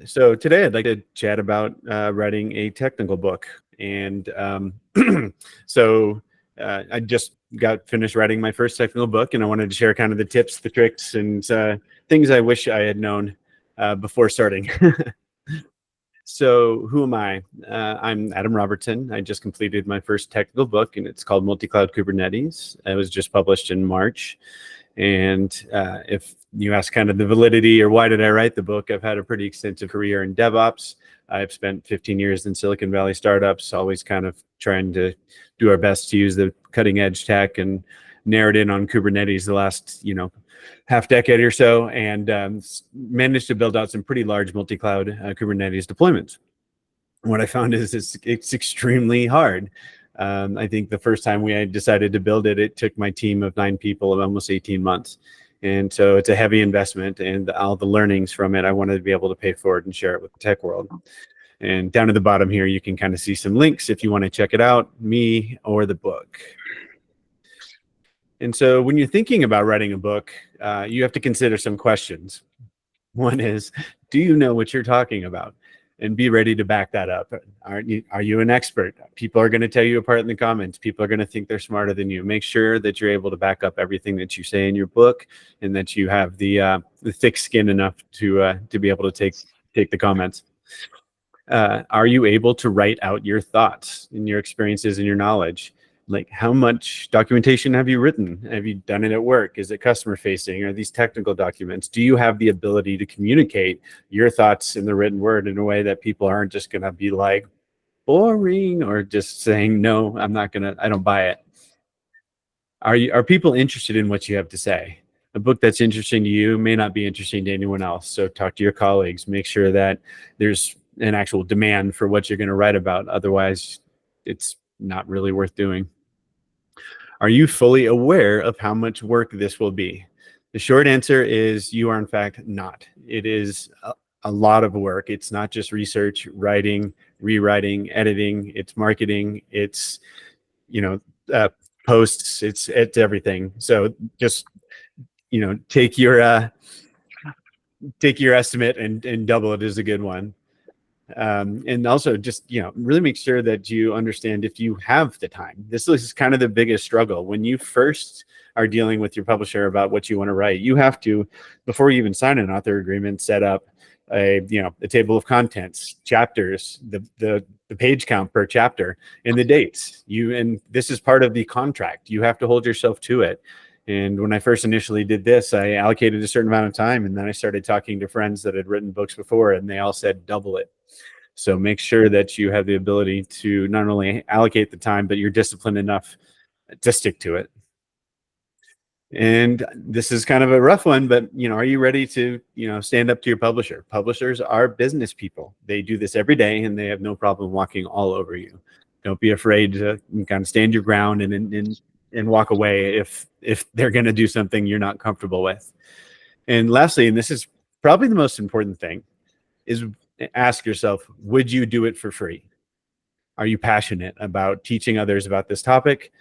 So today I'd like to chat about writing a technical book. And so I just got finished writing my first technical book, and I wanted to share kind of the tips, the tricks, and things I wish I had known before starting. So who am I? I'm Adam Robertson. I just completed my first technical book, and it's called Multi-Cloud Kubernetes. It was just published in March. And if you ask kind of the validity or why did I write the book, I've had a pretty extensive career in DevOps. I've spent 15 years in Silicon Valley startups, always kind of trying to do our best to use the cutting edge tech, and narrowed in on Kubernetes the last, half decade or so, and managed to build out some pretty large multi-cloud Kubernetes deployments. What I found is it's extremely hard. I think the first time we decided to build it, it took my team of 9 people of almost 18 months. And so it's a heavy investment, and all the learnings from it, I wanted to be able to pay forward and share it with the tech world. And down at the bottom here, you can kind of see some links if you want to check it out, me or the book. And so when you're thinking about writing a book, you have to consider some questions. One is, do you know what you're talking about? And be ready to back that up. Are you an expert? People are going to tear you apart in the comments. People are going to think they're smarter than you. Make sure that you're able to back up everything that you say in your book, and that you have the thick skin enough to be able to take the comments. Are you able to write out your thoughts and your experiences and your knowledge? Like, how much documentation have you written? Have you done it at work? Is it customer facing? Are these technical documents? Do you have the ability to communicate your thoughts in the written word in a way that people aren't just going to be like, boring, or just saying, no, I don't buy it? Are people interested in what you have to say? A book that's interesting to you may not be interesting to anyone else. So talk to your colleagues, make sure that there's an actual demand for what you're going to write about. Otherwise, it's not really worth doing. Are you fully aware of how much work this will be? The short answer is you are in fact not. It is a lot of work. It's not just research, writing, rewriting, editing, it's marketing, it's posts, it's everything. So just take your estimate and double it is a good one. And also just, really make sure that you understand if you have the time. This is kind of the biggest struggle. When you first are dealing with your publisher about what you want to write, you have to, before you even sign an author agreement, set up a table of contents, chapters, the page count per chapter, and the dates. And this is part of the contract. You have to hold yourself to it. And when I first initially did this, I allocated a certain amount of time, and then I started talking to friends that had written books before, and they all said double it. So make sure that you have the ability to not only allocate the time, but you're disciplined enough to stick to it. And this is kind of a rough one, but are you ready to stand up to your publisher? Publishers are business people. They do this every day, and they have no problem walking all over you. Don't be afraid to kind of stand your ground and walk away if they're going to do something you're not comfortable with. And lastly, and this is probably the most important thing, is ask yourself, would you do it for free? Are you passionate about teaching others about this topic?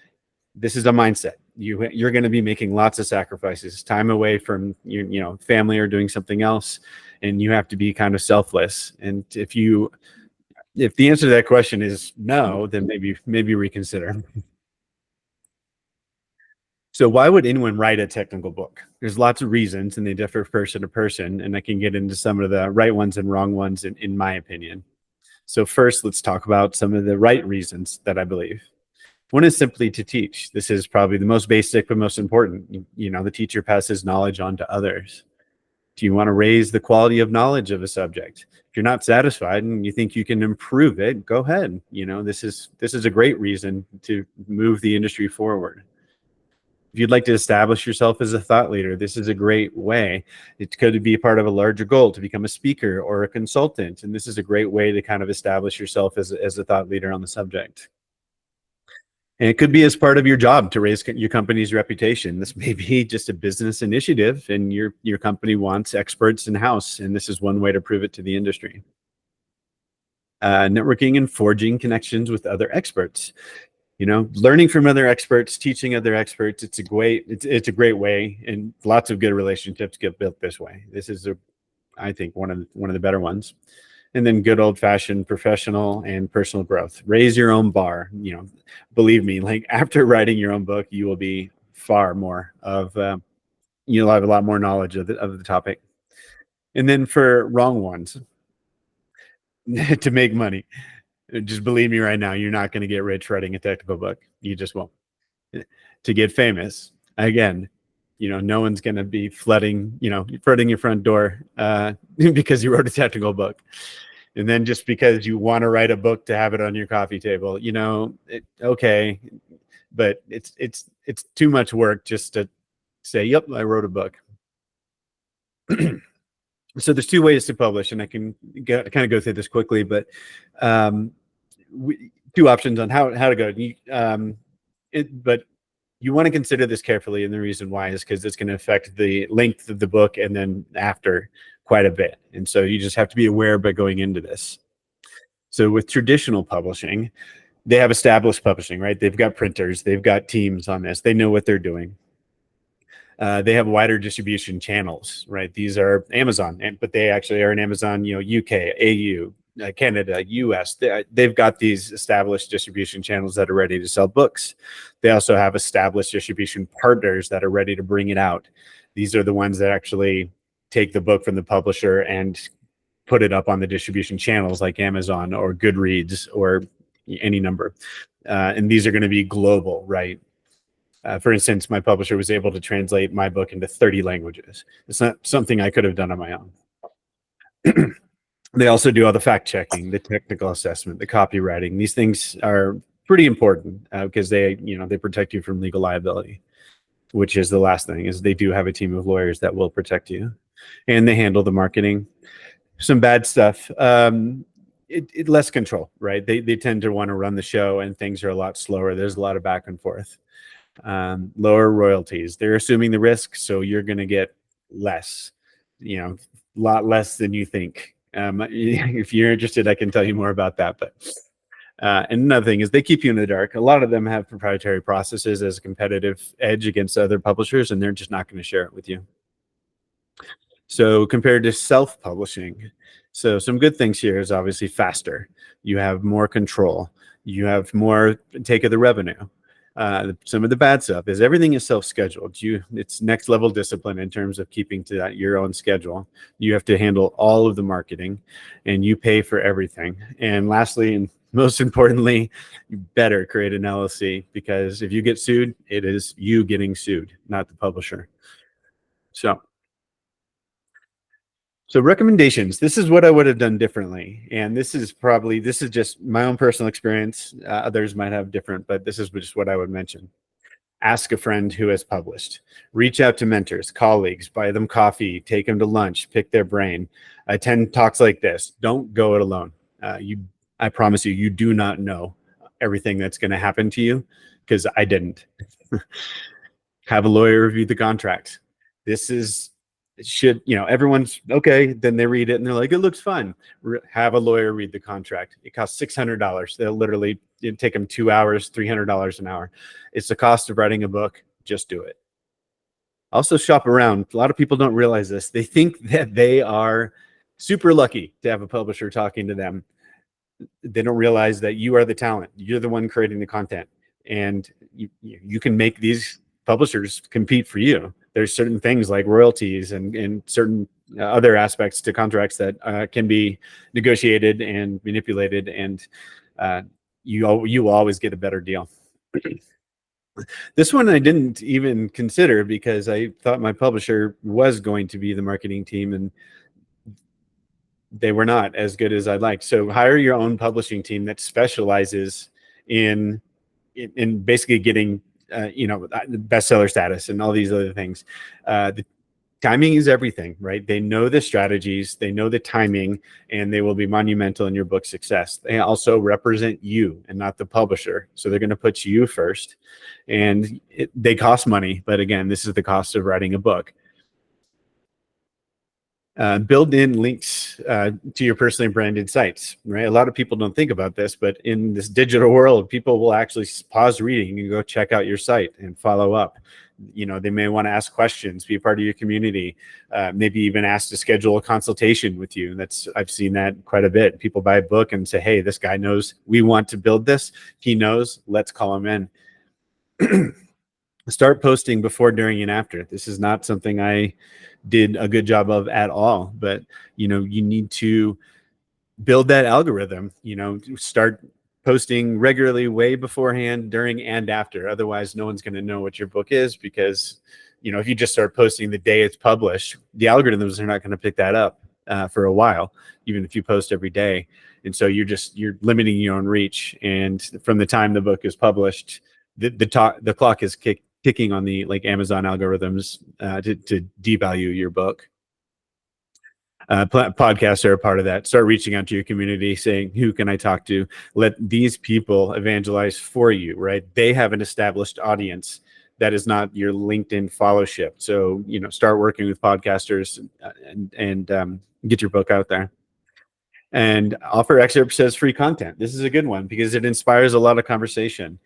This is a mindset. You're going to be making lots of sacrifices, time away from your family or doing something else, and you have to be kind of selfless. And if the answer to that question is no, then maybe reconsider. So why would anyone write a technical book? There's lots of reasons, and they differ person to person, and I can get into some of the right ones and wrong ones in my opinion. So first, let's talk about some of the right reasons that I believe. One is simply to teach. This is probably the most basic but most important. The teacher passes knowledge on to others. Do you want to raise the quality of knowledge of a subject? If you're not satisfied and you think you can improve it, go ahead. This is a great reason to move the industry forward. If you'd like to establish yourself as a thought leader, this is a great way. It could be part of a larger goal to become a speaker or a consultant. And this is a great way to kind of establish yourself as a thought leader on the subject. And it could be as part of your job to raise your company's reputation. This may be just a business initiative, and your company wants experts in-house, and this is one way to prove it to the industry. Networking and forging connections with other experts. Learning from other experts, teaching other experts, it's a great way, and lots of good relationships get built this way. This is I think one of the better ones. And then good old fashioned professional and personal growth. Raise your own bar. Believe me, like after writing your own book, you will be far more of you'll have a lot more knowledge of the topic. And then for wrong ones, to make money, just believe me right now, you're not going to get rich writing a technical book. You just won't. To get famous, again, no one's going to be flooding your front door because you wrote a technical book. And then just because you want to write a book to have it on your coffee table, okay, but it's too much work just to say, yep, I wrote a book. So there's two ways to publish, and I can kind of go through this quickly, but two options on how to go. But you want to consider this carefully, and the reason why is because it's going to affect the length of the book and then after quite a bit. And so you just have to be aware by going into this. So with traditional publishing, they have established publishing, right? They've got printers, they've got teams on this, they know what they're doing. They have wider distribution channels, right? These are Amazon, but they actually are in Amazon, UK, AU, Canada, US. They've got these established distribution channels that are ready to sell books. They also have established distribution partners that are ready to bring it out. These are the ones that actually take the book from the publisher and put it up on the distribution channels like Amazon or Goodreads or any number. And these are going to be global, right? For instance, my publisher was able to translate my book into 30 languages. It's not something I could have done on my own. They also do all the fact checking, the technical assessment, the copywriting. These things are pretty important because they protect you from legal liability, which is the last thing, is they do have a team of lawyers that will protect you. And they handle the marketing. Some bad stuff. Less control, right? They tend to want to run the show, and things are a lot slower. There's a lot of back and forth. Lower royalties. They're assuming the risk, so you're going to get less, a lot less than you think. If you're interested, I can tell you more about that. But and another thing is they keep you in the dark. A lot of them have proprietary processes as a competitive edge against other publishers, and they're just not going to share it with you. So compared to self-publishing, so some good things here is obviously faster. You have more control. You have more take of the revenue. Some of the bad stuff is everything is self-scheduled. It's next level discipline in terms of keeping to your own schedule. You have to handle all of the marketing, and you pay for everything. And lastly, and most importantly, you better create an LLC, because if you get sued, it is you getting sued, not the publisher. So recommendations. This is what I would have done differently. And this is just my own personal experience. Others might have different, but this is just what I would mention. Ask a friend who has published. Reach out to mentors, colleagues, buy them coffee, take them to lunch, pick their brain. Attend talks like this. Don't go it alone. I promise you, you do not know everything that's going to happen to you, because I didn't. Have a lawyer review the contract. Everyone's okay. Then they read it and they're like, it looks fun. Have a lawyer read the contract. It costs $600. They'll literally take them 2 hours, $300 an hour. It's the cost of writing a book. Just do it. Also shop around. A lot of people don't realize this. They think that they are super lucky to have a publisher talking to them. They don't realize that you are the talent. You're the one creating the content, and you can make these publishers compete for you. There's certain things like royalties and certain other aspects to contracts that can be negotiated and manipulated, and you will always get a better deal. This one I didn't even consider because I thought my publisher was going to be the marketing team, and they were not as good as I'd like. So hire your own publishing team that specializes in basically getting bestseller status and all these other things. The timing is everything, right? They know the strategies, they know the timing, and they will be monumental in your book success. They also represent you and not the publisher. So they're going to put you first, and they cost money. But again, this is the cost of writing a book. Build in links to your personally branded sites, right? A lot of people don't think about this, but in this digital world, people will actually pause reading and go check out your site and follow up. They may want to ask questions, be a part of your community, maybe even ask to schedule a consultation with you. I've seen that quite a bit. People buy a book and say, hey, this guy knows we want to build this. He knows, let's call him in. Start posting before, during, and after. This is not something I did a good job of at all, but you need to build that algorithm. Start posting regularly, way beforehand, during, and after. Otherwise, no one's going to know what your book is, because if you just start posting the day it's published, the algorithms are not going to pick that up for a while, even if you post every day. And so you're limiting your own reach. And from the time the book is published, the clock is ticking on the Amazon algorithms to devalue your book. Podcasts are a part of that. Start reaching out to your community, saying, who can I talk to? Let these people evangelize for you, right? They have an established audience that is not your LinkedIn followership. So, start working with podcasters and get your book out there. And offer excerpts as free content. This is a good one because it inspires a lot of conversation.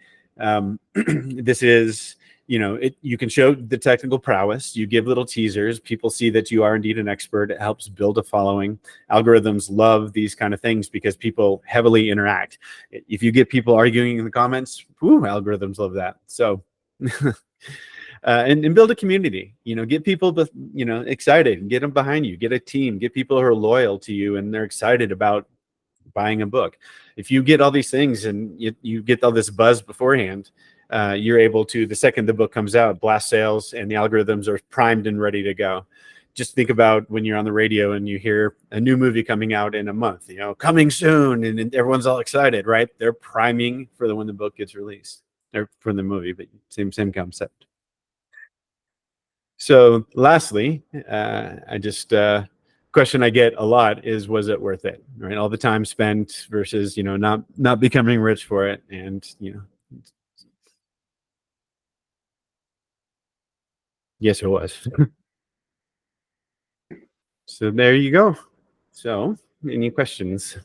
This is, you can show the technical prowess. You give little teasers. People see that you are indeed an expert. It helps build a following. Algorithms love these kind of things because people heavily interact. If you get people arguing in the comments, algorithms love that. So, and build a community. Get people, excited. Get them behind you. Get a team. Get people who are loyal to you and they're excited about buying a book. If you get all these things and you get all this buzz beforehand, you're able to, the second the book comes out, blast sales, and the algorithms are primed and ready to go. Just think about when you're on the radio and you hear a new movie coming out in a month, coming soon, and everyone's all excited, right? They're priming for when the book gets released, or for the movie, but same concept. So lastly, question I get a lot is, was it worth it? Right? All the time spent versus, not becoming rich for it. And, yes, it was. So there you go. So any questions?